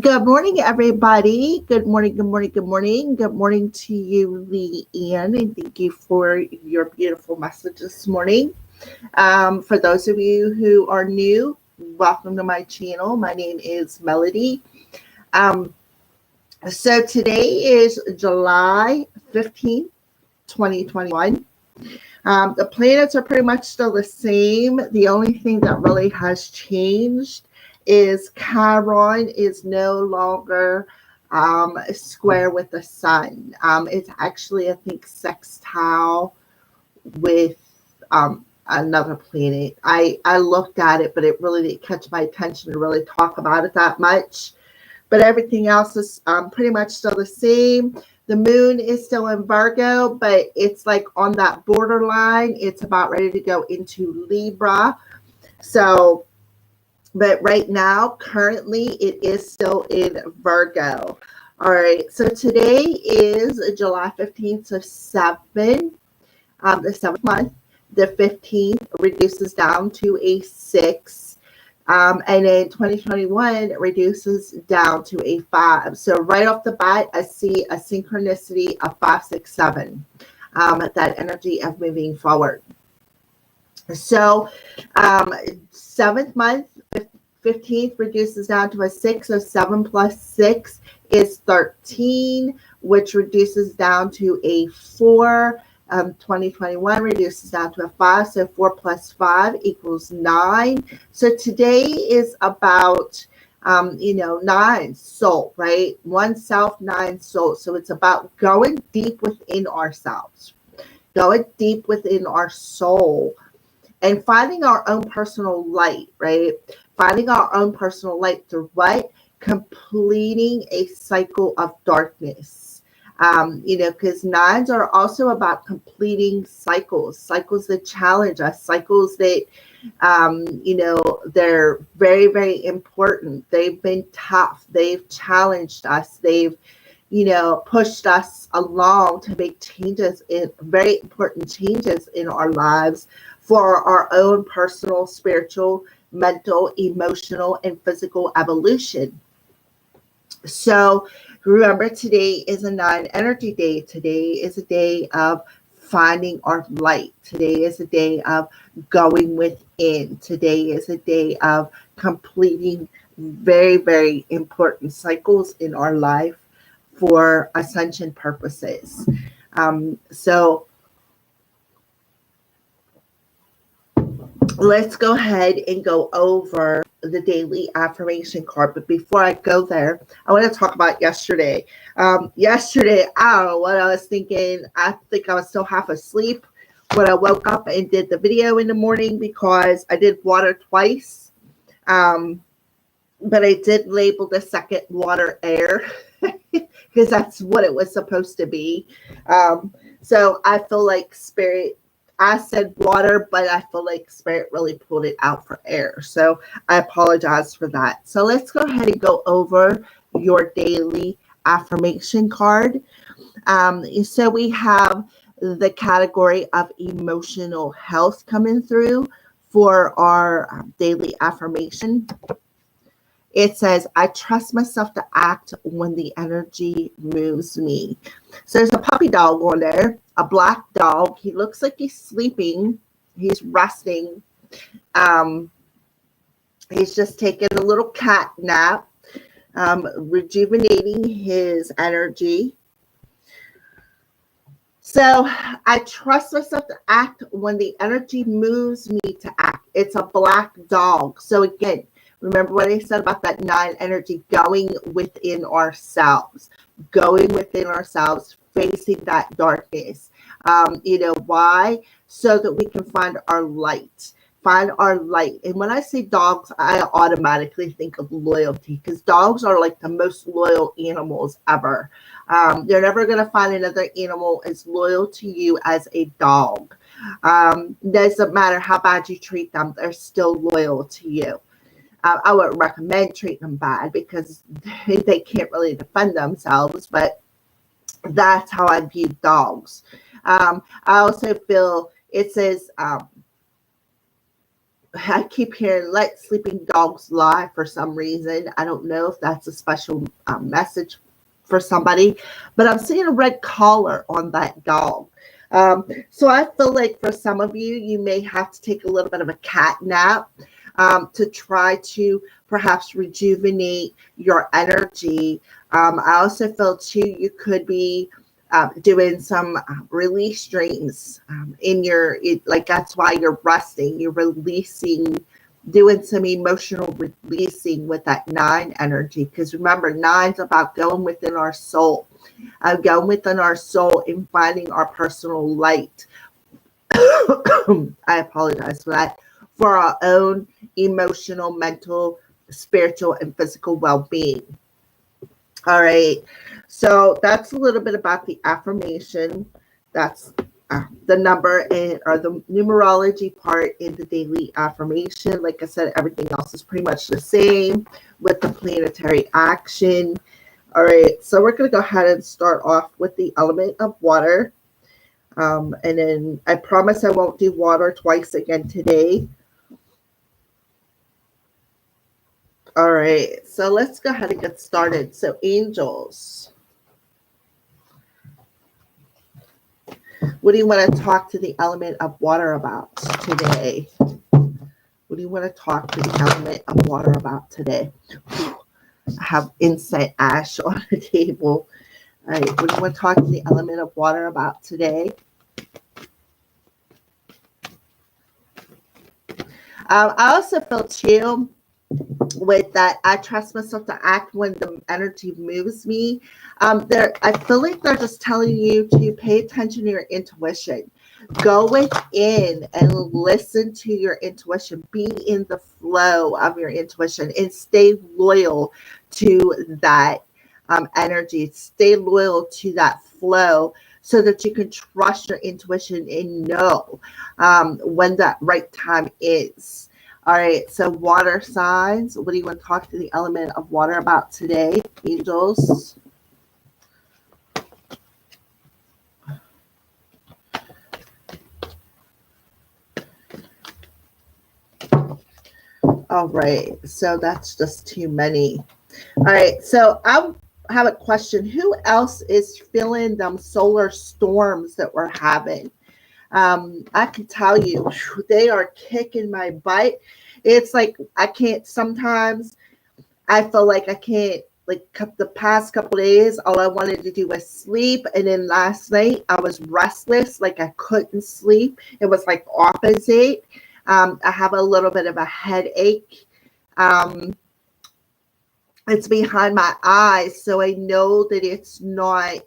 Good morning, everybody. Good morning, good morning, good morning. Good morning to you, Lee Ann, and thank you for your beautiful message this morning. For those of you who are new, welcome to my channel. My name is Melody. Um, so today is July 15th, 2021. The planets are pretty much still the same. The only thing that really has changed is Chiron is no longer square with the sun. It's actually, I think, sextile with another planet. I looked at it, but it really didn't catch my attention to really talk about it that much. But everything else is pretty much still the same. The moon is still in Virgo, but it's like on that borderline. It's about ready to go into Libra. So, but right now, currently, it is still in Virgo. All right. So today is July 15th, so the seventh month. The 15th reduces down to a 6. And then 2021 reduces down to a 5. So right off the bat, I see a synchronicity of 5, 6, 7. That energy of moving forward. So 7th month, 15th reduces down to a 6. So 7 plus 6 is 13, which reduces down to a 4. 2021 reduces down to a 5, so 4 plus 5 equals 9. So today is about, 9 soul, right? 1 self, 9 soul. So it's about going deep within ourselves, going deep within our soul, and finding our own personal light, right? Finding our own personal light through what? Completing a cycle of darkness. Because 9s are also about completing cycles that challenge us, cycles that, they're very, very important. They've been tough. They've challenged us. They've, pushed us along to make changes, in very important changes in our lives for our own personal, spiritual, mental, emotional, and physical evolution. So remember, today is a 9 energy day. Today is a day of finding our light. Today is a day of going within. Today is a day of completing very, very important cycles in our life for ascension purposes. So let's go ahead and go over the daily affirmation card. But before I go there, I want to talk about yesterday. Yesterday, I don't know what I was thinking. I think I was still half asleep when I woke up and did the video in the morning, because I did water twice. But I did label the second water air because that's what it was supposed to be. So I feel like Spirit, I said water, but I feel like Spirit really pulled it out for air. So I apologize for that. So let's go ahead and go over your daily affirmation card. So we have the category of emotional health coming through for our daily affirmation. It says, I trust myself to act when the energy moves me. So there's a puppy dog on there, a black dog. He looks like he's sleeping. He's resting. He's just taking a little cat nap, rejuvenating his energy. So I trust myself to act when the energy moves me to act. It's a black dog. So again, remember what I said about that 9 energy, going within ourselves, facing that darkness. Why? So that we can find our light. And when I say dogs, I automatically think of loyalty, because dogs are like the most loyal animals ever. You're never going to find another animal as loyal to you as a dog. Doesn't matter how bad you treat them, they're still loyal to you. I wouldn't recommend treating them bad, because they can't really defend themselves, but that's how I view dogs. I also feel it says, I keep hearing "let sleeping dogs lie" for some reason. I don't know if that's a special message for somebody, but I'm seeing a red collar on that dog. So I feel like for some of you, you may have to take a little bit of a cat nap to try to perhaps rejuvenate your energy. I also feel too you could be doing some release dreams in your like that's why you're resting, you're releasing, doing some emotional releasing with that nine energy, because remember, nine's about going within our soul, going within our soul and finding our personal light. I apologize for that, for our own emotional, mental, spiritual, and physical well-being. All right, so that's a little bit about the affirmation. That's the number and or the numerology part in the daily affirmation. Like I said, everything else is pretty much the same with the planetary action. All right, so we're going to go ahead and start off with the element of water. And then I promise I won't do water twice again today. All right, so let's go ahead and get started. So angels, what do you want to talk to the element of water about today? What do you want to talk to the element of water about today? I have incense ash on the table. All right, what do you want to talk to the element of water about today? I also feel too with that I trust myself to act when the energy moves me. I feel like they're just telling you to pay attention to your intuition. Go within and listen to your intuition. Be in the flow of your intuition and stay loyal to that energy. Stay loyal to that flow so that you can trust your intuition and know when that right time is. All right, so water signs. What do you want to talk to the element of water about today, angels? All right, so that's just too many. All right, so I have a question. Who else is feeling them solar storms that we're having? I can tell you, they are kicking my butt. It's like I can't sometimes. I feel like I can't, like the past couple days, all I wanted to do was sleep. And then last night I was restless, like I couldn't sleep. It was like opposite. I have a little bit of a headache. It's behind my eyes, so I know that it's not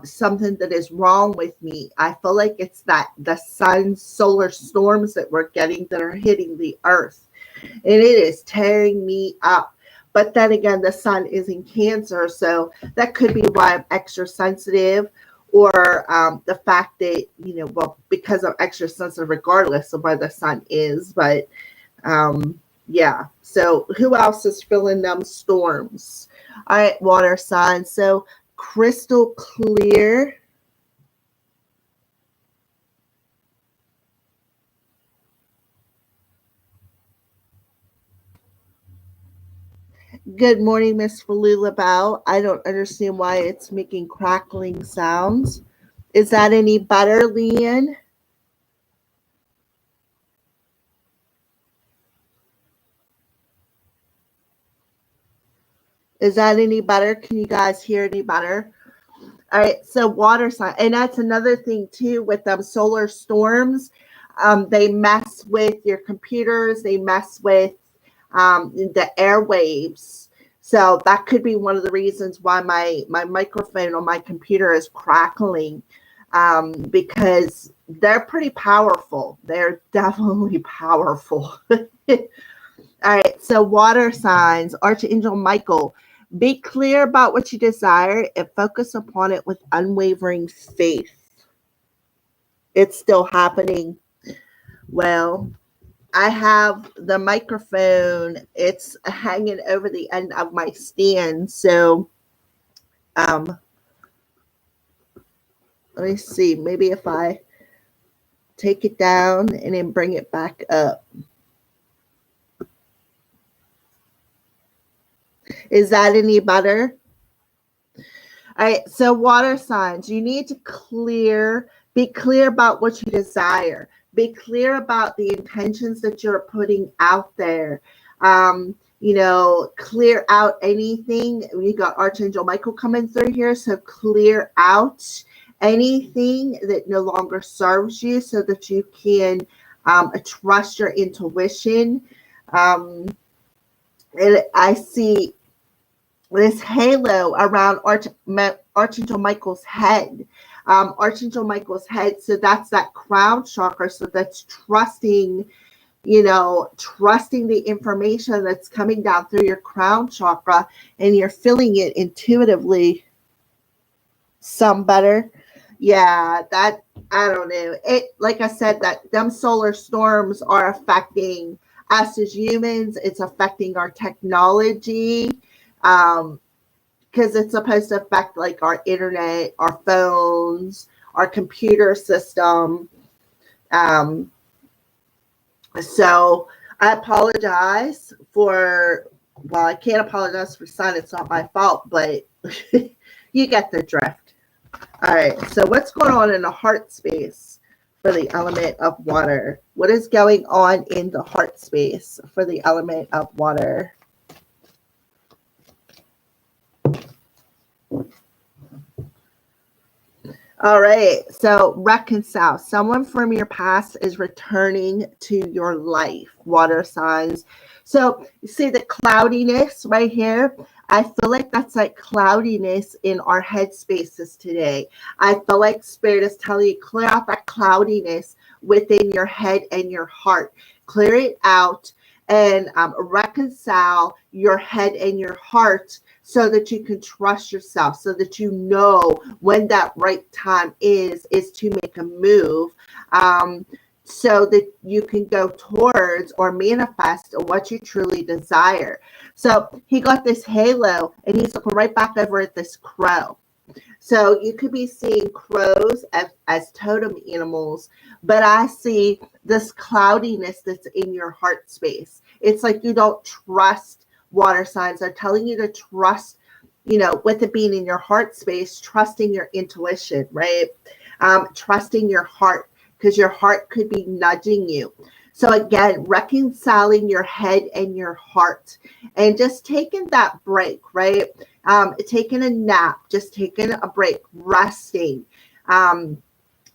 something that is wrong with me. I feel like it's that the sun solar storms that we're getting that are hitting the earth, and it is tearing me up. But then again, the sun is in Cancer, so that could be why I'm extra sensitive, or the fact that, well, because I'm extra sensitive regardless of where the sun is. But yeah, so who else is feeling them storms? All right, water signs. So crystal clear. Good morning, Miss Falula Bell. I don't understand why it's making crackling sounds. Is that any better, Leanne? Is that any better? Can you guys hear any better? All right, so water sign, and that's another thing too with them solar storms. They mess with your computers. They mess with the airwaves. So that could be one of the reasons why my microphone on my computer is crackling, because they're pretty powerful. They're definitely powerful. All right, so water signs, Archangel Michael. Be clear about what you desire and focus upon it with unwavering faith. It's still happening. Well, I have the microphone. It's hanging over the end of my stand. So let me see. Maybe if I take it down and then bring it back up. Is that any better? All right, so water signs, you need to be clear about what you desire. Be clear about the intentions that you're putting out there. Clear out anything. We got Archangel Michael coming through here, so clear out anything that no longer serves you so that you can trust your intuition. And I see this halo around Archangel Michael's head. Archangel Michael's head, so that's that crown chakra, so that's trusting the information that's coming down through your crown chakra, and you're feeling it intuitively. Some better. Yeah, that, I don't know. It, like I said, that them solar storms are affecting us as humans. It's affecting our technology. Because it's supposed to affect like our internet, our phones, our computer system. So I apologize for, well, I can't apologize for sun. It's not my fault, but you get the drift. All right. So what's going on in the heart space for the element of water? What is going on in the heart space for the element of water? All right, so reconcile. Someone from your past is returning to your life, water signs. So you see the cloudiness right here? I feel like that's like cloudiness in our head spaces today. I feel like Spirit is telling you, clear out that cloudiness within your head and your heart. Clear it out and reconcile your head and your heart so that you can trust yourself, so that you know when that right time is to make a move, so that you can go towards or manifest what you truly desire. So he got this halo and he's looking right back over at this crow. So you could be seeing crows as totem animals, but I see this cloudiness that's in your heart space. It's like you don't trust water signs. Are telling you to trust, with it being in your heart space, trusting your intuition, right? Trusting your heart, because your heart could be nudging you. So again, reconciling your head and your heart and just taking that break, right? Taking a nap, just taking a break, resting.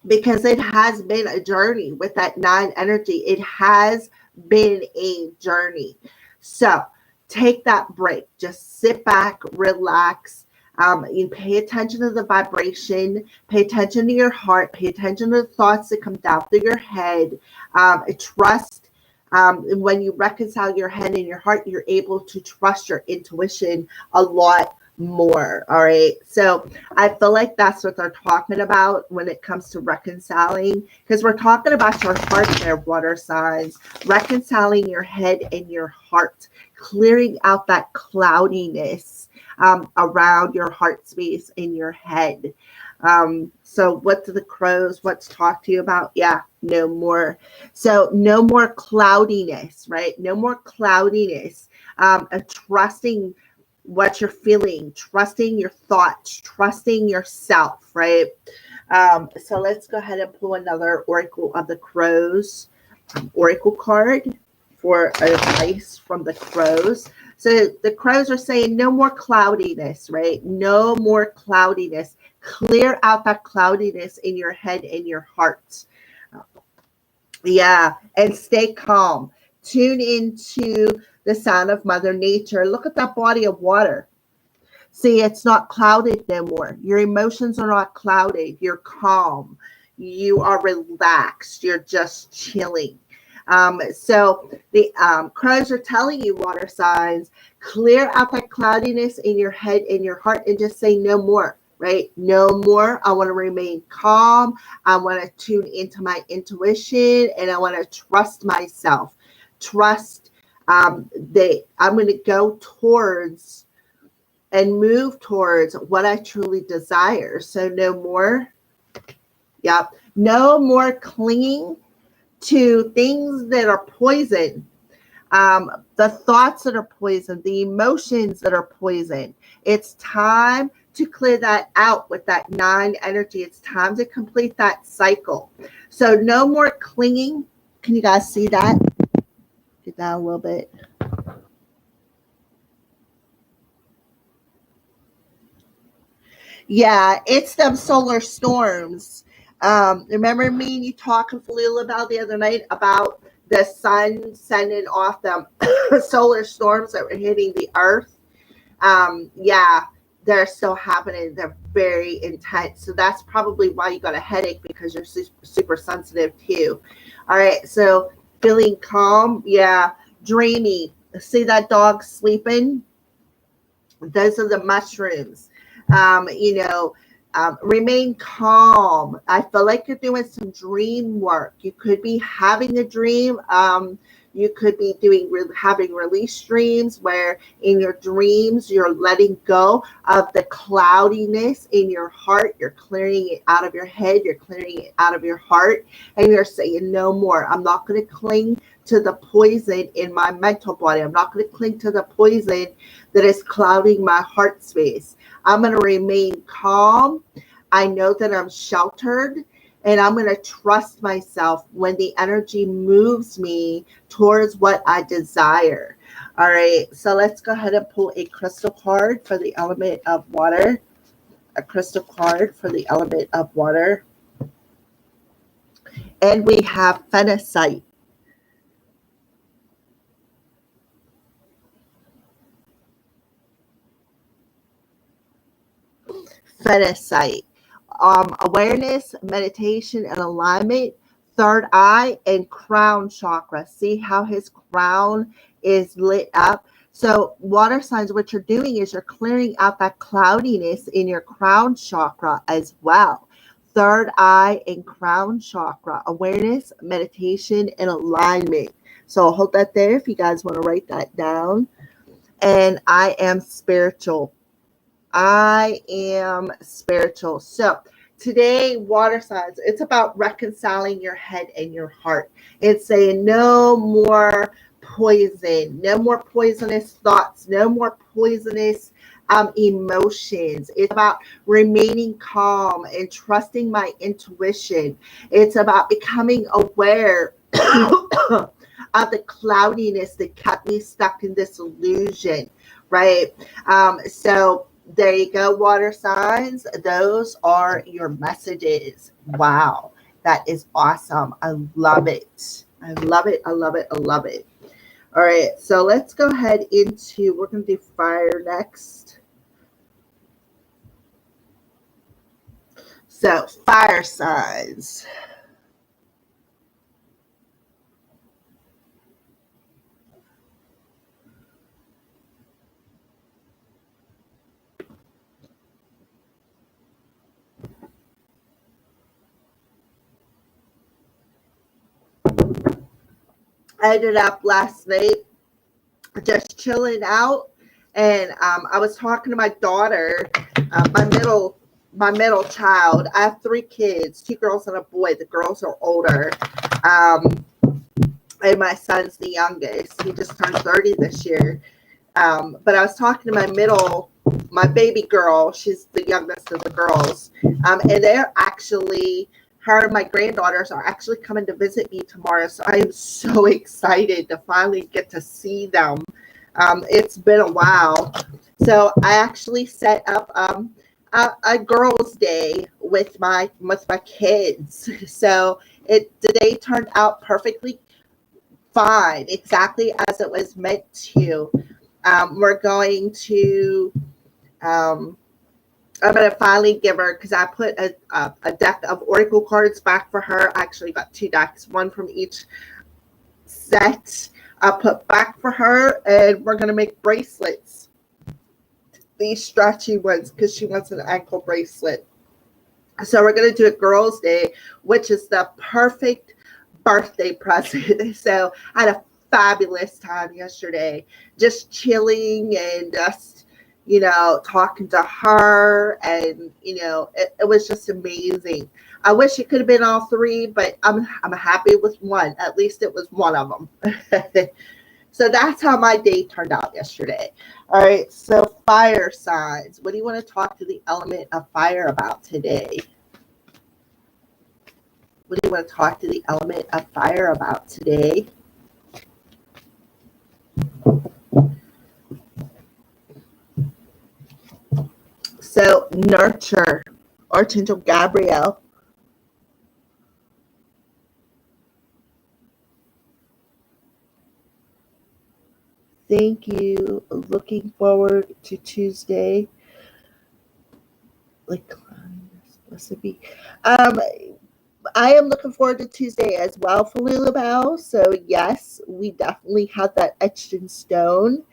Because it has been a journey with that 9 energy. It has been a journey. So take that break. Just sit back, relax. You pay attention to the vibration, pay attention to your heart, pay attention to the thoughts that come down through your head. Trust. When you reconcile your head and your heart, you're able to trust your intuition a lot more. All right. So I feel like that's what they're talking about when it comes to reconciling, because we're talking about your heart there, water signs, reconciling your head and your heart, clearing out that cloudiness around your heart space in your head. So what do the crows, what's talk to you about? Yeah, no more. So no more cloudiness, right? No more cloudiness. Trusting what you're feeling, trusting your thoughts, trusting yourself, right? So let's go ahead and pull another Oracle of the Crows Oracle card for advice from the crows. So the crows are saying no more cloudiness, right? No more cloudiness. Clear out that cloudiness in your head and your heart. Yeah, and stay calm. Tune into the sound of Mother Nature. Look at that body of water. See, it's not clouded no more. Your emotions are not clouded. You're calm. You are relaxed. You're just chilling. So the crows are telling you, water signs, clear out that cloudiness in your head and your heart and just say no more, right? No more. I want to remain calm. I want to tune into my intuition and I want to trust myself. Trust that I'm going to go towards and move towards what I truly desire. So no more. Yep. No more clinging to things that are poison. the thoughts that are poisoned, the emotions that are poisoned. It's time to clear that out with that 9 energy. It's time to complete that cycle. So no more clinging. Can you guys see that? Get down a little bit. Yeah, it's them solar storms. Remember me and you talking a little about the other night about the sun sending off them solar storms that were hitting the earth? Yeah, they're still happening. They're very intense. So that's probably why you got a headache, because you're super sensitive too. All right, so feeling calm. Yeah, dreamy. See that dog sleeping? Those are the mushrooms. Remain calm. I feel like you're doing some dream work. You could be having a dream. You could be having release dreams where in your dreams you're letting go of the cloudiness in your heart. You're clearing it out of your head. You're clearing it out of your heart. And you're saying, no more. I'm not going to cling to the poison in my mental body. I'm not going to cling to the poison that is clouding my heart space. I'm going to remain calm. I know that I'm sheltered, and I'm going to trust myself when the energy moves me towards what I desire. All right, so let's go ahead and pull a crystal card for the element of water. A crystal card for the element of water. And we have phenacite. Phenacite. Awareness, meditation, and alignment, third eye, and crown chakra. See how his crown is lit up? So water signs, what you're doing is you're clearing out that cloudiness in your crown chakra as well. Third eye and crown chakra. Awareness, meditation, and alignment. So I'll hold that there if you guys want to write that down. And I am spiritual. I am spiritual. So today, water signs, it's about reconciling your head and your heart. It's saying no more poison, no more poisonous thoughts, no more poisonous emotions. It's about remaining calm and trusting my intuition. It's about becoming aware of the cloudiness that kept me stuck in this illusion, right? So there you go, water signs. Those are your messages. Wow, that is awesome. I love it. I love it. I love it. I love it. All right, so let's go ahead into, we're going to do fire next. So fire signs. I ended up last night just chilling out, and I was talking to my daughter, my middle child. I have 3 kids, 2 girls and a boy. The girls are older, and my son's the youngest. He just turned 30 this year. But I was talking to my baby girl. She's the youngest of the girls, and they're actually, her and my granddaughters are actually coming to visit me tomorrow. So I am so excited to finally get to see them. It's been a while. So I actually set up a girls' day with my kids. So the day turned out perfectly fine, exactly as it was meant to. We're going to I'm going to finally give her, because I put a deck of Oracle cards back for her. I actually got 2 decks, one from each set. I put back for her, and we're going to make bracelets. These stretchy ones, because she wants an ankle bracelet. So we're going to do a girls' day, which is the perfect birthday present. So I had a fabulous time yesterday, just chilling and just, talking to her, and it was just amazing. I wish it could have been all 3, but I'm happy with one. At least it was one of them. So that's how my day turned out yesterday. All right, so fire signs. What do you want to talk to the element of fire about today? What do you want to talk to the element of fire about today? So nurture, Archangel Gabriel. Thank you. Looking forward to Tuesday. Like, blessed be. I am looking forward to Tuesday as well for Lulabelle. So yes, we definitely had that etched in stone.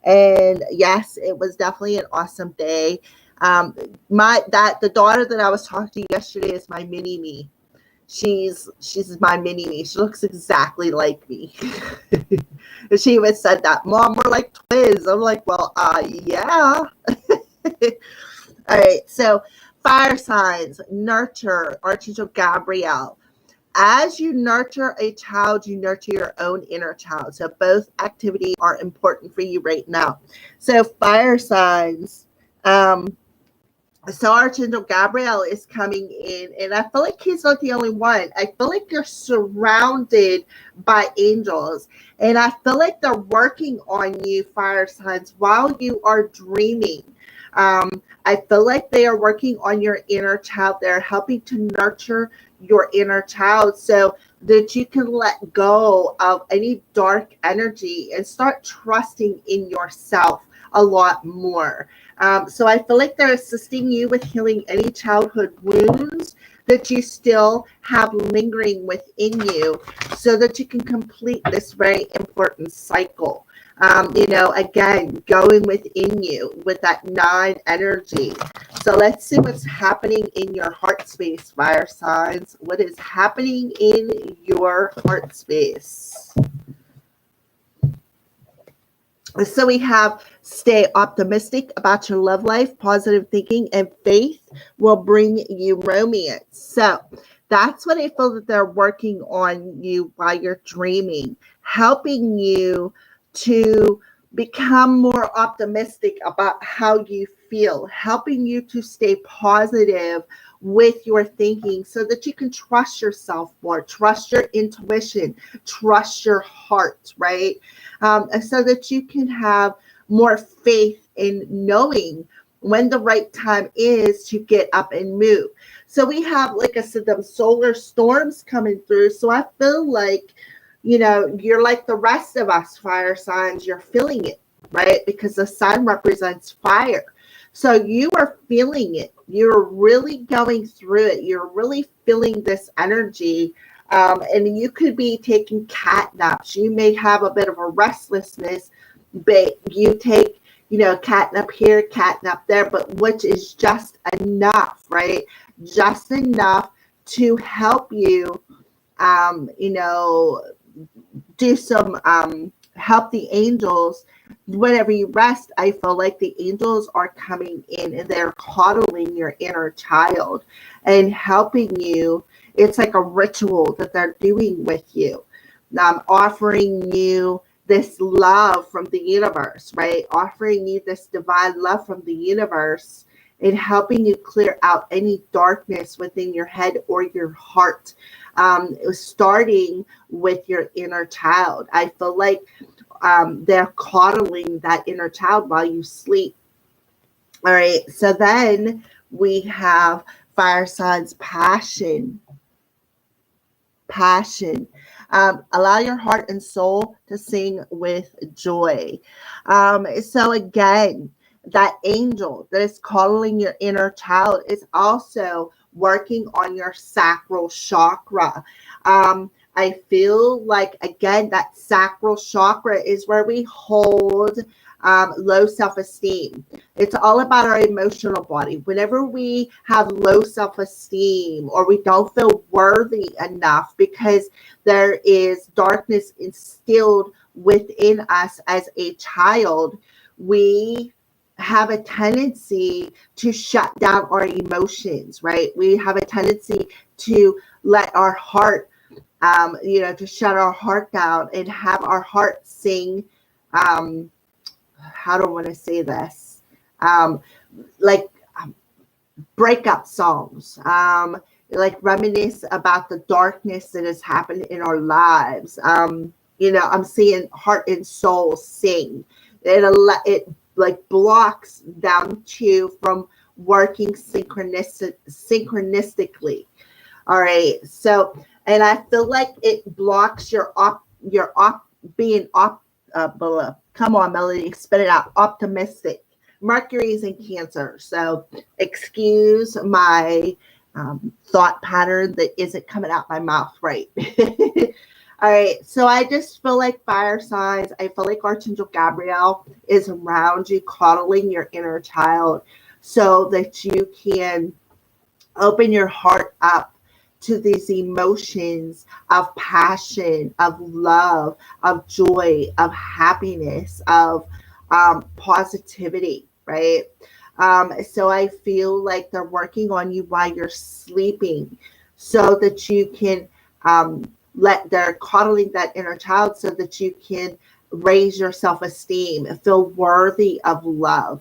And yes, it was definitely an awesome day. The daughter that I was talking to yesterday is my mini me. She's my mini me. She looks exactly like me. And she even said that, Mom, we're like twins. I'm like, well, yeah. All right, so fire signs, nurture, Archangel Gabriel. As you nurture a child, you nurture your own inner child. So both activities are important for you right now. So fire signs. So Archangel Gabriel is coming in, and I feel like he's not the only one. I feel like you're surrounded by angels, and I feel like they're working on you, fire signs, while you are dreaming. I feel like they are working on your inner child. They're helping to nurture your inner child so that you can let go of any dark energy and start trusting in yourself a lot more. So I feel like they're assisting you with healing any childhood wounds that you still have lingering within you so that you can complete this very important cycle. Again, going within you with that 9 energy. So let's see what's happening in your heart space, fire signs. What is happening in your heart space? So we have stay optimistic about your love life, positive thinking, and faith will bring you romance. So that's what I feel that they're working on you while you're dreaming, helping you to become more optimistic about how you feel, helping you to stay positive with your thinking so that you can trust yourself more, trust your intuition, trust your heart, right? So that you can have more faith in knowing when the right time is to get up and move. So we have, like I said, them solar storms coming through. So I feel like, you're like the rest of us fire signs. You're feeling it, right? Because the sun represents fire. So you are feeling it. You're really going through it. You're really feeling this energy. And you could be taking cat naps. You may have a bit of a restlessness, but you take, cat nap here, cat nap there, but which is just enough, right? Just enough to help you, do some help the angels. Whenever you rest, I feel like the angels are coming in and they're coddling your inner child and helping you. It's like a ritual that they're doing with you, offering you this love from the universe, right? Offering you this divine love from the universe and helping you clear out any darkness within your head or your heart. Starting with your inner child. I feel like they're coddling that inner child while you sleep. All right. So then we have fire signs, passion. Allow your heart and soul to sing with joy. So again, that angel that is coddling your inner child is also working on your sacral chakra. I feel like, again, that sacral chakra is where we hold low self-esteem. It's all about our emotional body. Whenever we have low self-esteem or we don't feel worthy enough because there is darkness instilled within us as a child, we have a tendency to shut down our emotions, right? We have a tendency to let our heart to shut our heart down and have our heart sing. How do I want to say this? Like breakup songs, like reminisce about the darkness that has happened in our lives. I'm seeing heart and soul sing. It like blocks them two from working synchronistically. All right. So, and I feel like it blocks being come on, Melody, spit it out. Optimistic. Mercury's in Cancer. So excuse my thought pattern that isn't coming out my mouth right. All right. So I just feel like fire signs. I feel like Archangel Gabriel is around you, coddling your inner child so that you can open your heart up to these emotions of passion, of love, of joy, of happiness, of positivity, right? So I feel like they're working on you while you're sleeping so that you can they're coddling that inner child so that you can raise your self-esteem, feel worthy of love,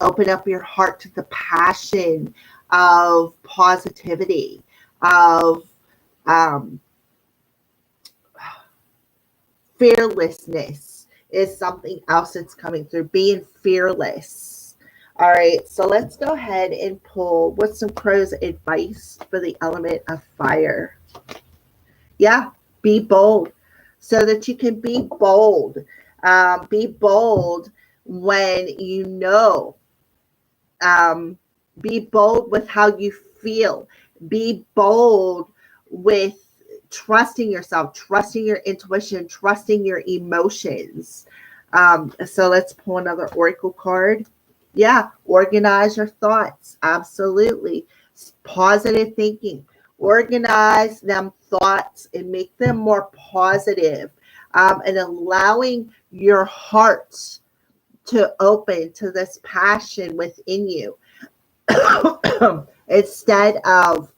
open up your heart to the passion of positivity, of fearlessness is something else that's coming through, being fearless. All right, so let's go ahead and pull what's some crow's advice for the element of fire. Yeah, be bold so that you can be bold. Be bold when you know. Be bold with how you feel. Be bold with trusting yourself, trusting your intuition, trusting your emotions. So let's pull another oracle card. Yeah, organize your thoughts. Absolutely. Positive thinking. Organize them thoughts and make them more positive, and allowing your heart to open to this passion within you instead of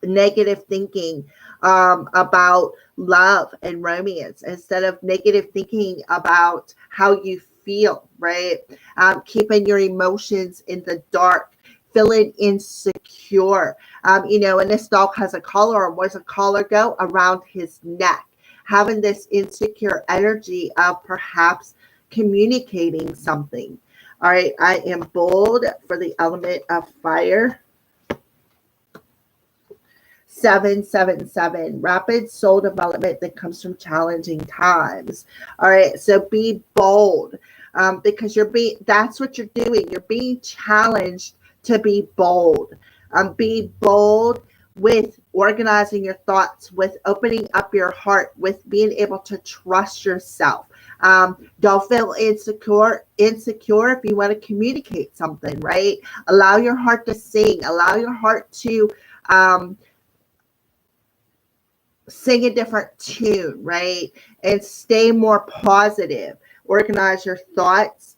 negative thinking about love and romance, instead of negative thinking about how you feel, right? Keeping your emotions in the dark, feeling insecure. And this dog has a collar, and where's a collar go? Around his neck. Having this insecure energy of perhaps communicating something. All right, I am bold for the element of fire. 777, rapid soul development that comes from challenging times. All right, so be bold, because that's what you're doing. You're being challenged to be bold. Be bold with organizing your thoughts, with opening up your heart, with being able to trust yourself. Don't feel insecure if you want to communicate something, right? Allow your heart to sing. Allow your heart to sing a different tune, right? And stay more positive. Organize your thoughts,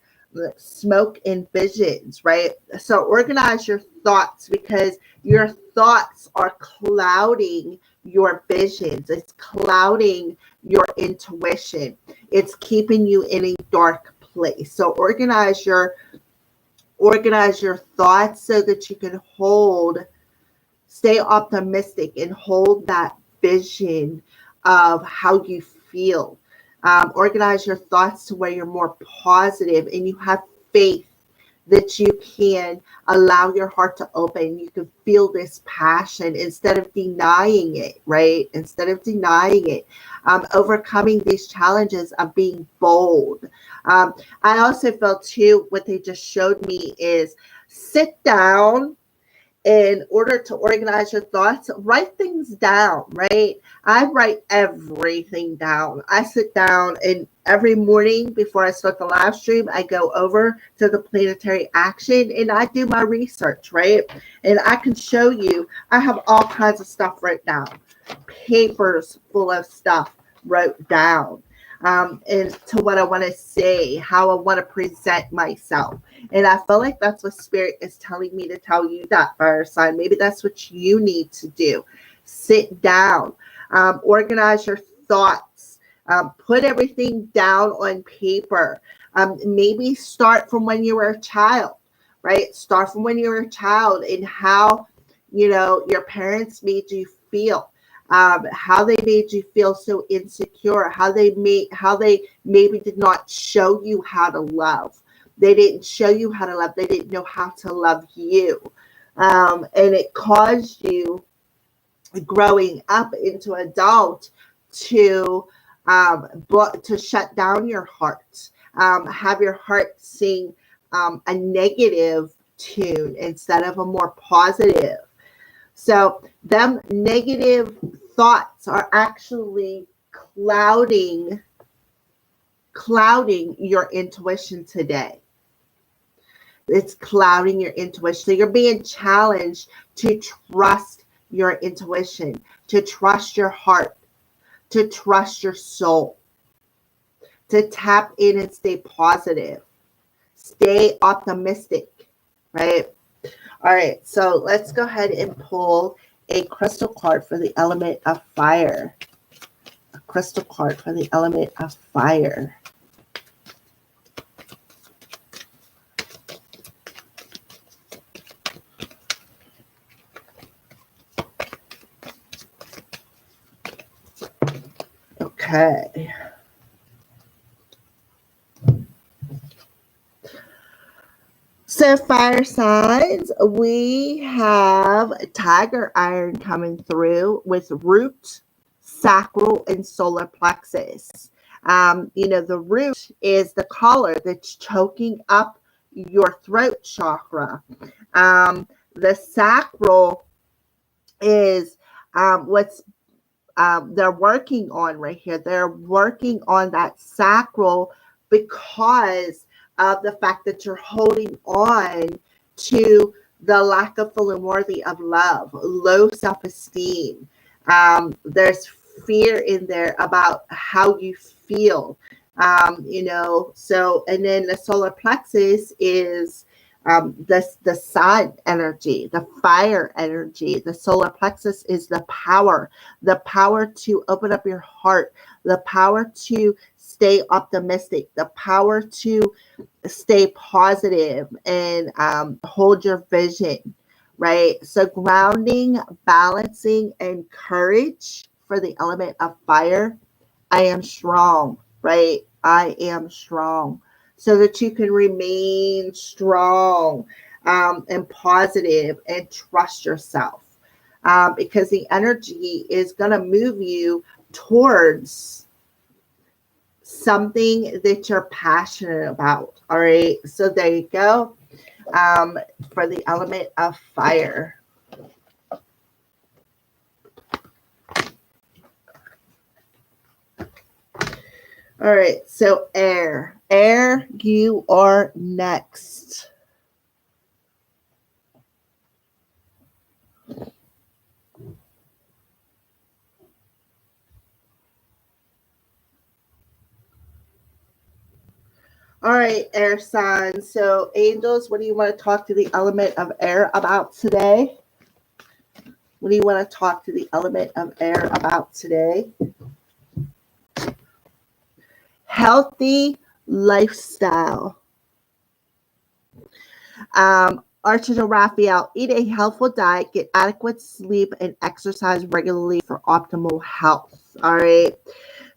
smoke and visions, right? So organize your thoughts, because your thoughts are clouding your visions. It's clouding your intuition. It's keeping you in a dark place. So organize your thoughts so that you can stay optimistic and hold that vision of how you feel. Organize your thoughts to where you're more positive and you have faith that you can allow your heart to open. You can feel this passion instead of denying it, right? Instead of denying it, overcoming these challenges of being bold. I also felt too, what they just showed me is sit down. In order to organize your thoughts, write things down, right? I write everything down. I sit down, and every morning before I start the live stream, I go over to the planetary action and I do my research, right? And I can show you, I have all kinds of stuff wrote down, papers full of stuff wrote down. And to what I want to say, how I want to present myself. And I feel like that's what Spirit is telling me to tell you, that fire sign. Maybe that's what you need to do. Sit down. Organize your thoughts. Put everything down on paper. Maybe start from when you were a child, right? Start from when you were a child and how, your parents made you feel. How they made you feel so insecure, how they maybe did not show you how to love. They didn't show you how to love. They didn't know how to love you. And it caused you growing up into adult to shut down your heart, have your heart sing a negative tune instead of a more positive. So them negative thoughts are actually clouding your intuition today. It's clouding your intuition. So you're being challenged to trust your intuition, to trust your heart, to trust your soul, to tap in and stay positive, stay optimistic, right? All right, so let's go ahead and pull a crystal card for the element of fire. A crystal card for the element of fire. Okay. So fire signs, we have tiger iron coming through with root, sacral, and solar plexus. The root is the collar that's choking up your throat chakra. The sacral is what's they're working on right here. They're working on that sacral because of the fact that you're holding on to the lack of feeling worthy of love, low self-esteem. There's fear in there about how you feel, so, and then the solar plexus is the sun energy, the fire energy. The solar plexus is the power to open up your heart, the power to stay optimistic, the power to stay positive and hold your vision, right? So grounding, balancing, and courage for the element of fire. I am strong, right? I am strong. So that you can remain strong and positive and trust yourself. Because the energy is going to move you towards something that you're passionate about. All right. So there you go. For the element of fire. All right. So air, you are next. All right, air signs. So angels, what do you want to talk to the element of air about today? What do you want to talk to the element of air about today? Healthy lifestyle. Archangel Raphael, eat a healthful diet, get adequate sleep, and exercise regularly for optimal health. All right.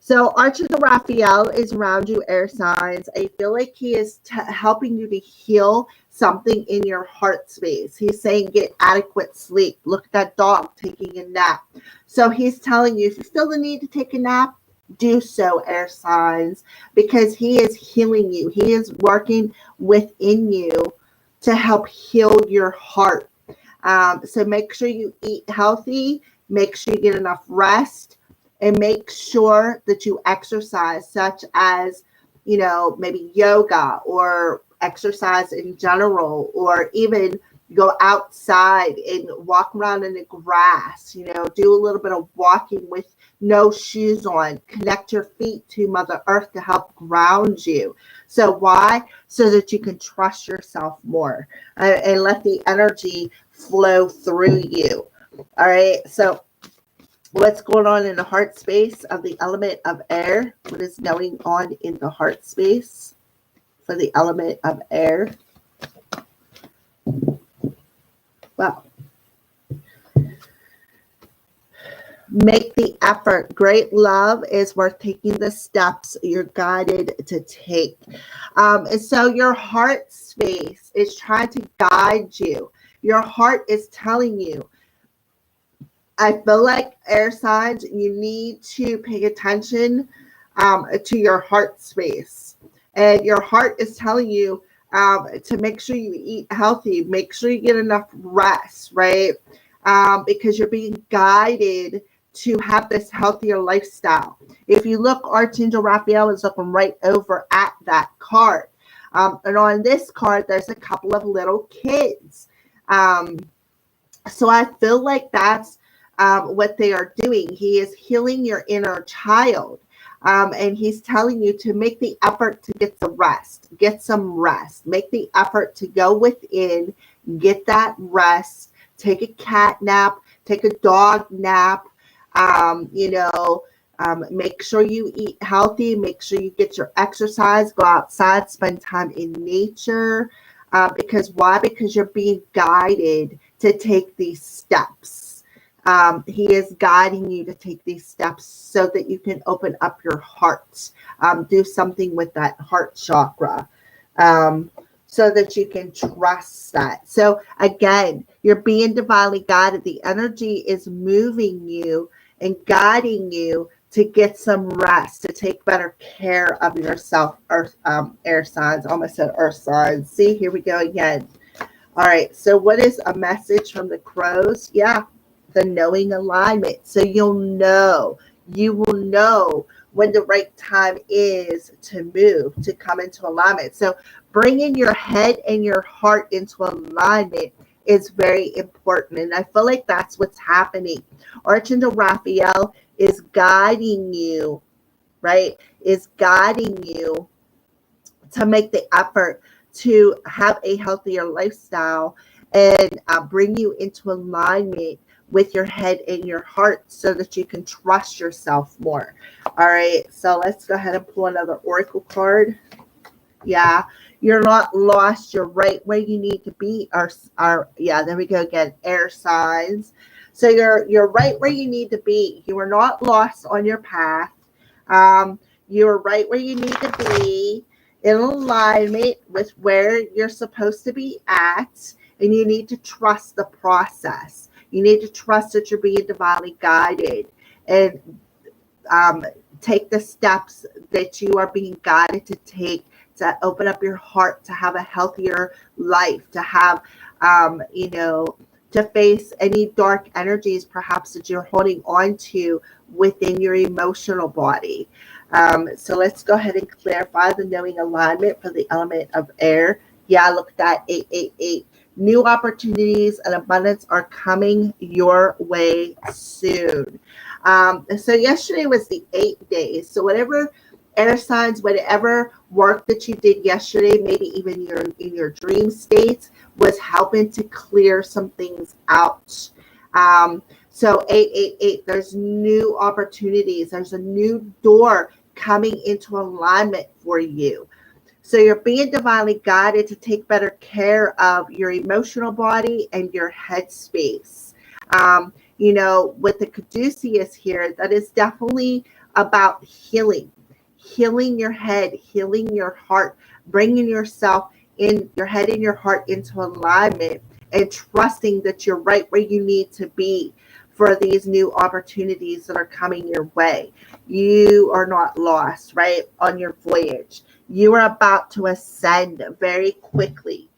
So Archangel Raphael is around you, air signs. I feel like he is helping you to heal something in your heart space. He's saying get adequate sleep. Look at that dog taking a nap. So he's telling you, if you feel the need to take a nap, do so, air signs, because he is healing you. He is working within you to help heal your heart. So make sure you eat healthy, make sure you get enough rest, and make sure that you exercise, such as, maybe yoga or exercise in general, or even go outside and walk around in the grass, do a little bit of walking with no shoes on, connect your feet to Mother Earth to help ground you. So why? So that you can trust yourself more and let the energy flow through you. All right. So What's going on in the heart space of the element of air? What is going on in the heart space for the element of air? Well, make the effort. Great love is worth taking the steps you're guided to take. And so your heart space is trying to guide you. Your heart is telling you, I feel like air signs, you need to pay attention to your heart space. And your heart is telling you to make sure you eat healthy, make sure you get enough rest, right? Because you're being guided to have this healthier lifestyle. If you look, Archangel Raphael is looking right over at that card. And on this card, there's a couple of little kids. So I feel like that's what they are doing. He is healing your inner child. And he's telling you to make the effort to get the rest, get some rest, make the effort to go within, get that rest, take a cat nap, take a dog nap, make sure you eat healthy, make sure you get your exercise, go outside, spend time in nature. Because why? Because you're being guided to take these steps. He is guiding you to take these steps so that you can open up your heart, do something with that heart chakra, so that you can trust that. So again, you're being divinely guided. The energy is moving you and guiding you to get some rest, to take better care of yourself. Earth, air signs, almost said earth signs. See, here we go again. All right, so what is a message from the crows? Yeah, the knowing alignment. So you will know when the right time is to move, to come into alignment. So bringing your head and your heart into alignment is very important. And I feel like that's what's happening. Archangel Raphael is guiding you, right? Is guiding you to make the effort to have a healthier lifestyle and bring you into alignment with your head and your heart so that you can trust yourself more. All right, so let's go ahead and pull another oracle card. Yeah, you're not lost. You're right where you need to be. Yeah, there we go again. Air signs. So you're right where you need to be. You are not lost on your path. You're right where you need to be, in alignment with where you're supposed to be at, and you need to trust the process. You need to trust that you're being divinely guided, and take the steps that you are being guided to take to open up your heart, to have a healthier life, to have, to face any dark energies perhaps that you're holding on to within your emotional body. So let's go ahead and clarify the knowing alignment for the element of air. Yeah, look at that, 888. New opportunities and abundance are coming your way soon. So yesterday was the 8 days. So whatever air signs, whatever work that you did yesterday, maybe even in your dream states, was helping to clear some things out. So 888, there's new opportunities. There's a new door coming into alignment for you. So you're being divinely guided to take better care of your emotional body and your head space. With the caduceus here, that is definitely about healing your head, healing your heart, bringing yourself in your head and your heart into alignment, and trusting that you're right where you need to be for these new opportunities that are coming your way. You are not lost, right, on your voyage. You are about to ascend very quickly.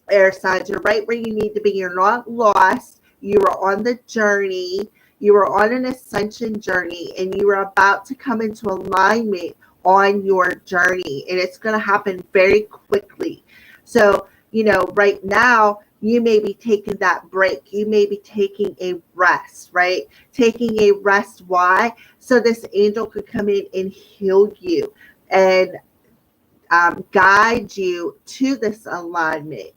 Air signs, you're right where you need to be. You're not lost. You are on the journey. You are on an ascension journey, and you are about to come into alignment on your journey, and it's going to happen very quickly. So, right now, you may be taking that break. You may be taking a rest, right? Taking a rest. Why? So this angel could come in and heal you and guide you to this alignment.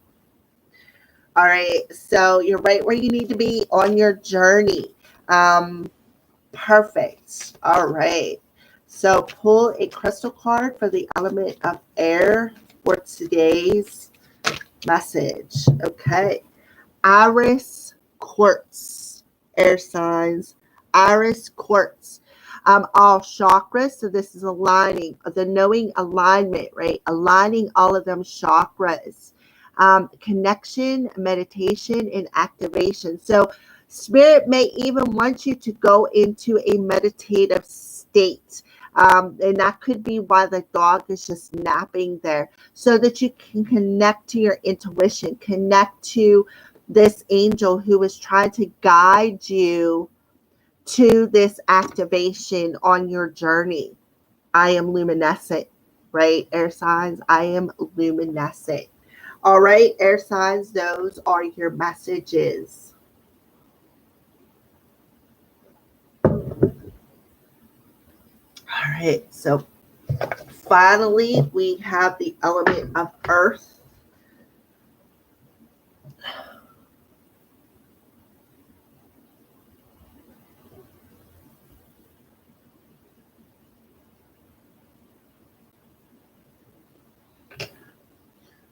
All right, so you're right where you need to be on your journey. Perfect. All right. So pull a crystal card for the element of air for today's message. Okay. Iris quartz, air signs. Iris quartz. All chakras. So this is aligning, the knowing alignment, right? Aligning all of them chakras. Connection, meditation, and activation. So Spirit may even want you to go into a meditative state. And that could be why the dog is just napping there, so that you can connect to your intuition, connect to this angel who is trying to guide you to this activation on your journey. I am luminescent, right? Air signs, I am luminescent. All right, air signs, those are your messages. All right, so finally, we have the element of earth.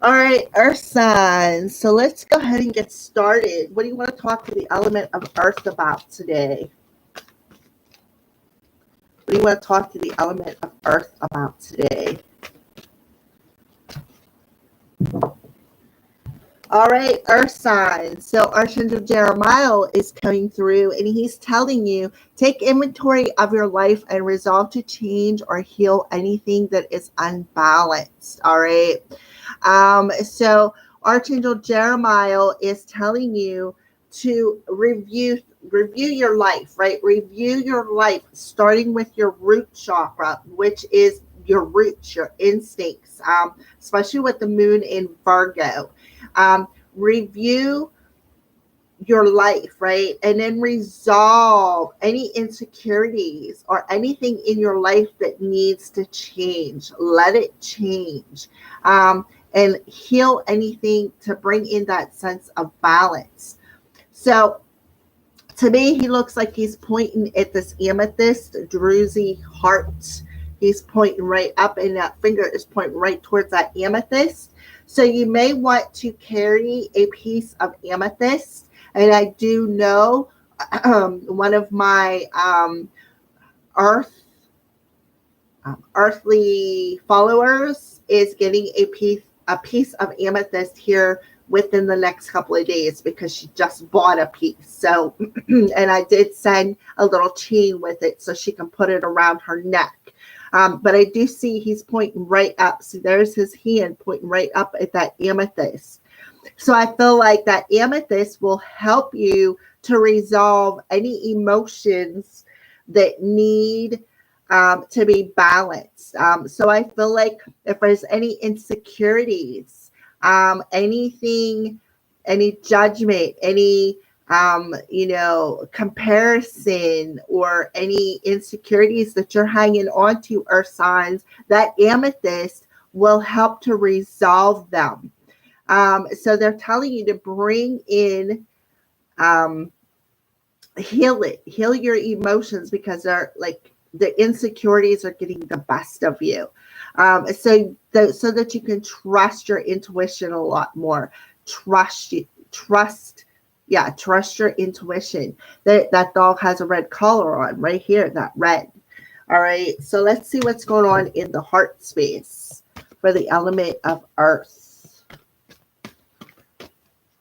All right, earth signs. So let's go ahead and get started. What do you want to talk to the element of earth about today? What do you want to talk to the element of earth about today? All right, earth signs. So Archangel Jeremiah is coming through and he's telling you, take inventory of your life and resolve to change or heal anything that is unbalanced. All right. So Archangel Jeremiah is telling you to review your life, right? Review your life, starting with your root chakra, which is your roots, your instincts, especially with the moon in Virgo. Review your life, right? And then resolve any insecurities or anything in your life that needs to change. Let it change. And heal anything to bring in that sense of balance. So to me, he looks like he's pointing at this amethyst, druzy heart. He's pointing right up, and that finger is pointing right towards that amethyst. So you may want to carry a piece of amethyst. And I do know one of my earthly followers is getting a piece of amethyst here within the next couple of days, because she just bought a piece. So, and I did send a little chain with it so she can put it around her neck. But I do see he's pointing right up. See, there's his hand pointing right up at that amethyst. So I feel like that amethyst will help you to resolve any emotions that need to be balanced. So I feel like if there's any insecurities, anything, any judgment, any comparison, or any insecurities that you're hanging on to, earth signs, that amethyst will help to resolve them. So they're telling you to bring in, heal your emotions, because they're like the insecurities are getting the best of you. So that you can trust your intuition a lot more. Trust your intuition. That dog has a red collar on right here, that red. All right, so let's see what's going on in the heart space for the element of earth.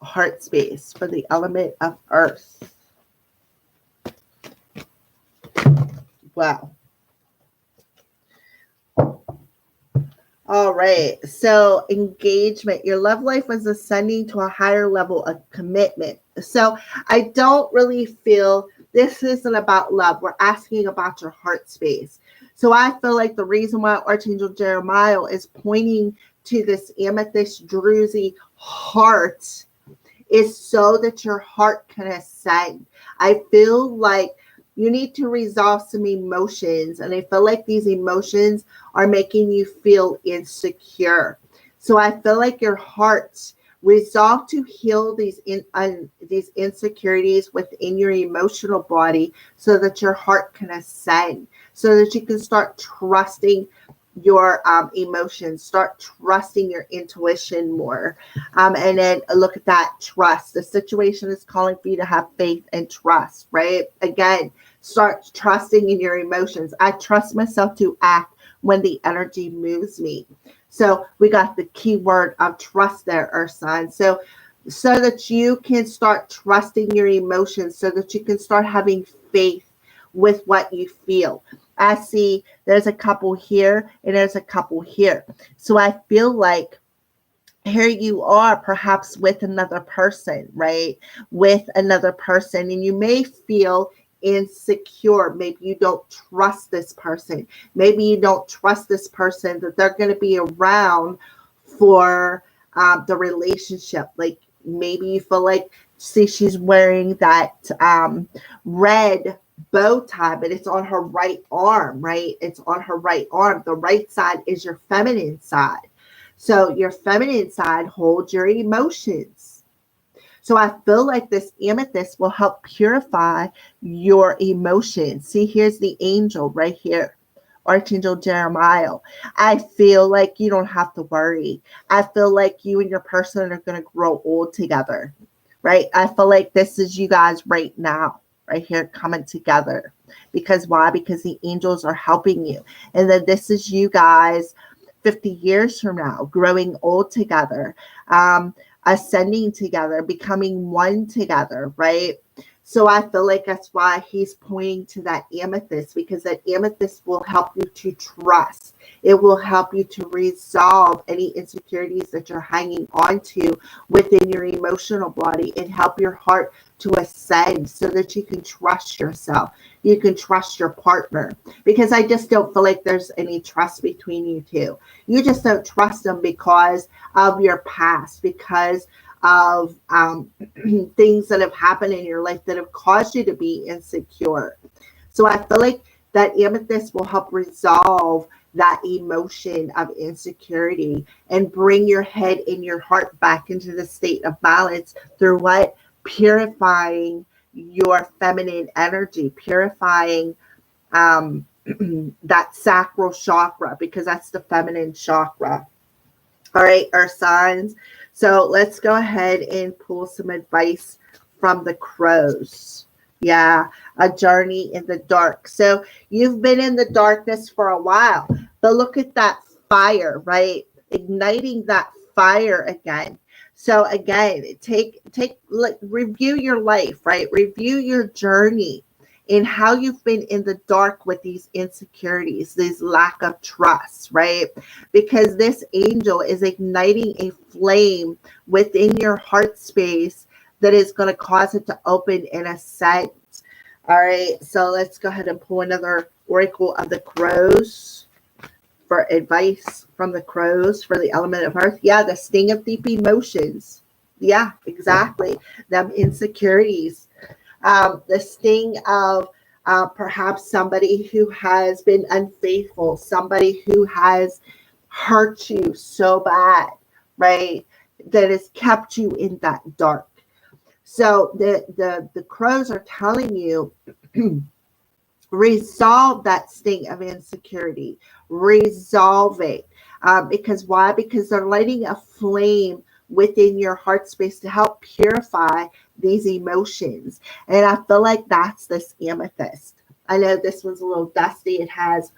Heart space for the element of earth. Wow. All right. So engagement, your love life is ascending to a higher level of commitment. So I don't really feel this isn't about love. We're asking about your heart space. So I feel like the reason why Archangel Jeremiah is pointing to this amethyst druzy heart is so that your heart can ascend. I feel like you need to resolve some emotions, and I feel like these emotions are making you feel insecure. So I feel like your heart Resolve to heal these insecurities within your emotional body so that your heart can ascend, so that you can start trusting your emotions, start trusting your intuition more. And then look at that trust. The situation is calling for you to have faith and trust, right? Again, start trusting in your emotions. I trust myself to act when the energy moves me. So we got the key word of trust there, Earth sign. So that you can start trusting your emotions, so that you can start having faith with what you feel. I see there's a couple here and there's a couple here. So I feel like here you are perhaps with another person, right? With another person, and you may feel insecure. Maybe you don't trust this person. Maybe you don't trust this person that they're going to be around for the relationship. Like maybe you feel like, see, she's wearing that red bow tie, but it's on her right arm, right? It's on her right arm. The right side is your feminine side. So your feminine side holds your emotions. So I feel like this amethyst will help purify your emotions. See, here's the angel right here, Archangel Jeremiah. I feel like you don't have to worry. I feel like you and your person are going to grow old together, right? I feel like this is you guys right now, right here, coming together. Because why? Because the angels are helping you. And then this is you guys 50 years from now, growing old together, ascending together, becoming one together, right? So I feel like that's why he's pointing to that amethyst, because that amethyst will help you to trust. It will help you to resolve any insecurities that you're hanging on to within your emotional body, and help your heart to ascend so that you can trust yourself. You can trust your partner, because I just don't feel like there's any trust between you two. You just don't trust them because of your past, because of things that have happened in your life that have caused you to be insecure. So I feel like that amethyst will help resolve that emotion of insecurity and bring your head and your heart back into the state of balance through what? Purifying your feminine energy, purifying that sacral chakra, because that's the feminine chakra. All right, our signs. So let's go ahead and pull some advice from the crows. Yeah, a journey in the dark. So you've been in the darkness for a while, but look at that fire, right? Igniting that fire again. So again, review your life, right? Review your journey in how you've been in the dark with these insecurities, this lack of trust, right? Because this angel is igniting a flame within your heart space that is going to cause it to open and ascend. All right, so let's go ahead and pull another Oracle of the Crows for advice from the crows for the element of earth. Yeah, the sting of deep emotions. Yeah, exactly. Them insecurities. The sting of perhaps somebody who has been unfaithful, somebody who has hurt you so bad, right? That has kept you in that dark. So the crows are telling you, resolve that sting of insecurity. Resolve it. Because why? Because they're lighting a flame within your heart space to help purify these emotions. And I feel like that's this amethyst. I know this one's a little dusty. It has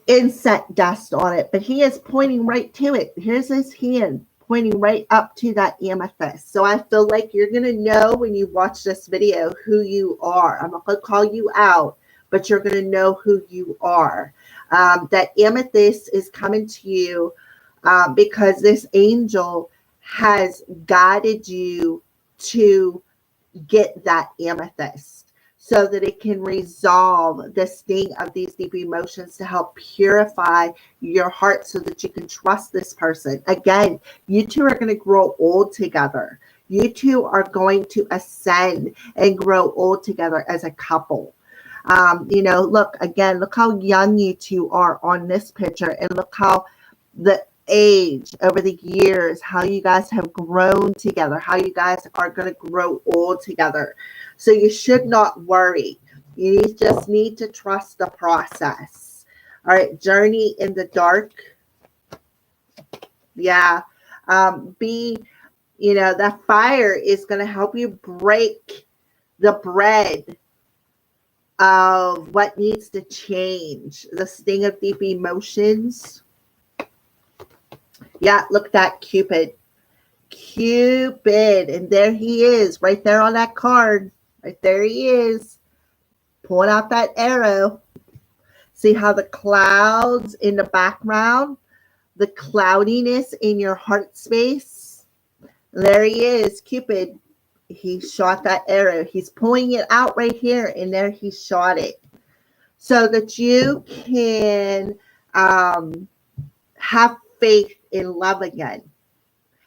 insect dust on it, but he is pointing right to it. Here's his hand pointing right up to that amethyst. So I feel like you're going to know when you watch this video who you are. I'm not going to call you out, but you're going to know who you are. That amethyst is coming to you because this angel has guided you to get that amethyst so that it can resolve the sting of these deep emotions, to help purify your heart so that you can trust this person. Again, you two are going to grow old together. You two are going to ascend and grow old together as a couple. Look again, look how young you two are on this picture, and look how the age over the years, how you guys have grown together, how you guys are going to grow old together. So you should not worry. You just need to trust the process. All right, journey in the dark. Yeah. That fire is going to help you break the bread of what needs to change. The sting of deep emotions. Yeah, look at that, Cupid. Cupid. And there he is, right there on that card. Right there he is. Pulling out that arrow. See how the clouds in the background, the cloudiness in your heart space. There he is, Cupid. He shot that arrow. He's pulling it out right here, and there he shot it. So that you can have faith in love again.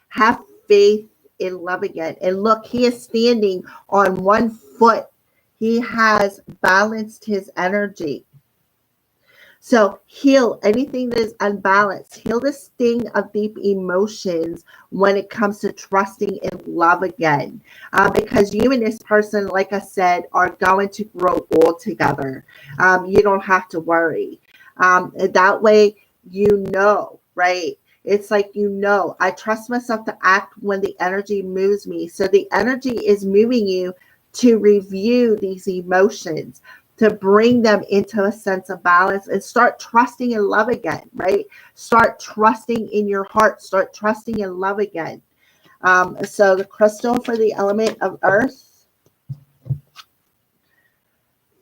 Have faith in love again. And look, he is standing on one foot. He has balanced his energy. So heal anything that is unbalanced. Heal the sting of deep emotions when it comes to trusting in love again. Because you and this person, like I said, are going to grow old together. You don't have to worry. That way, right? It's like, I trust myself to act when the energy moves me. So the energy is moving you to review these emotions, to bring them into a sense of balance and start trusting in love again, right? Start trusting in your heart. Start trusting in love again. So the crystal for the element of earth,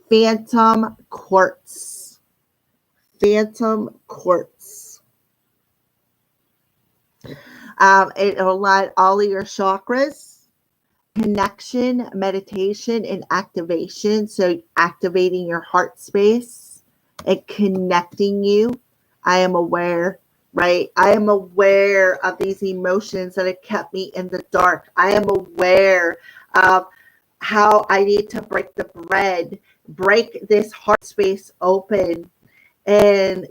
phantom quartz. Phantom quartz. It'll align all of your chakras. Connection, meditation, and activation. So activating your heart space and connecting you. I am aware, right? I am aware of these emotions that have kept me in the dark. I am aware of how I need to break the bread, break this heart space open, and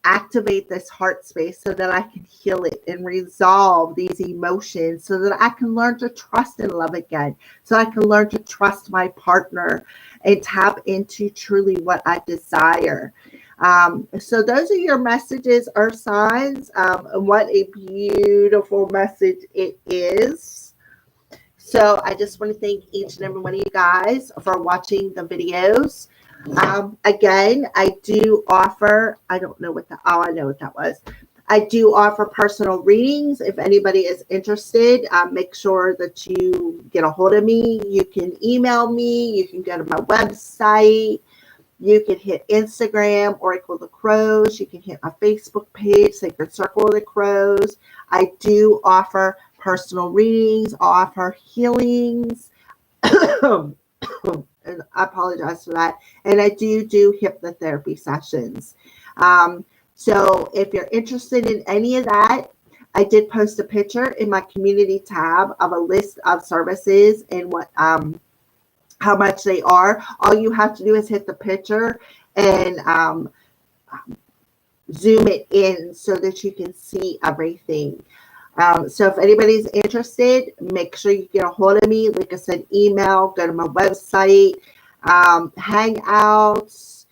activate this heart space so that I can heal it and resolve these emotions so that I can learn to trust and love again. So I can learn to trust my partner and tap into truly what I desire. So those are your messages, Earth signs. What a beautiful message it is. So I just want to thank each and every one of you guys for watching the videos. Again, I do offer, I know what that was. I do offer personal readings. If anybody is interested, make sure that you get a hold of me. You can email me. You can go to my website. You can hit Instagram, Oracle of the Crows. You can hit my Facebook page, Sacred Circle of the Crows. I do offer personal readings, offer healings. And I apologize for that. And I do hypnotherapy sessions. So if you're interested in any of that, I did post a picture in my community tab of a list of services and what how much they are. All you have to do is hit the picture and zoom it in so that you can see everything. So if anybody's interested, make sure you get a hold of me. Like I said, email, go to my website, Hangouts,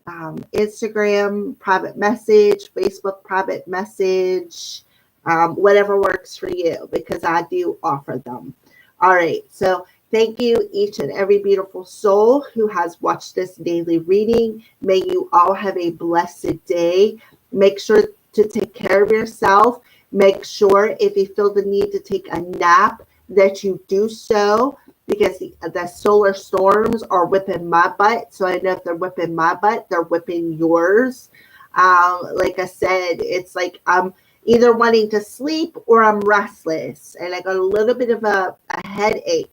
Instagram, private message, Facebook, private message, whatever works for you, because I do offer them. All right. So thank you, each and every beautiful soul who has watched this daily reading. May you all have a blessed day. Make sure to take care of yourself. Make sure if you feel the need to take a nap that you do so, because the solar storms are whipping my butt. So I know if they're whipping my butt, they're whipping yours. Like I said, it's like I'm either wanting to sleep or I'm restless. And I got a little bit of a headache.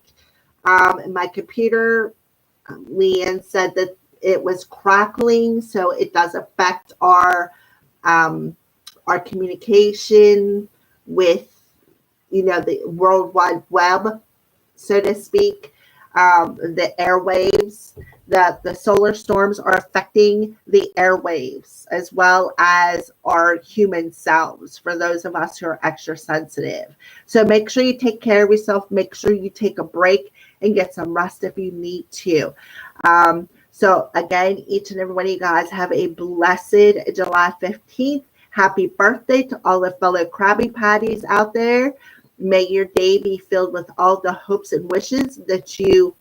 My computer, Leanne said that it was crackling. So it does affect our communication with, the World Wide Web, so to speak. the airwaves. The solar storms are affecting the airwaves as well as our human selves for those of us who are extra sensitive. So make sure you take care of yourself. Make sure you take a break and get some rest if you need to. So again, each and every one of you guys have a blessed July 15th. Happy birthday to all the fellow Krabby Patties out there. May your day be filled with all the hopes and wishes that you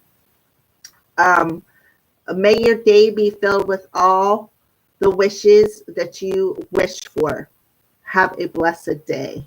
may your day be filled with all the wishes that you wish for. Have a blessed day.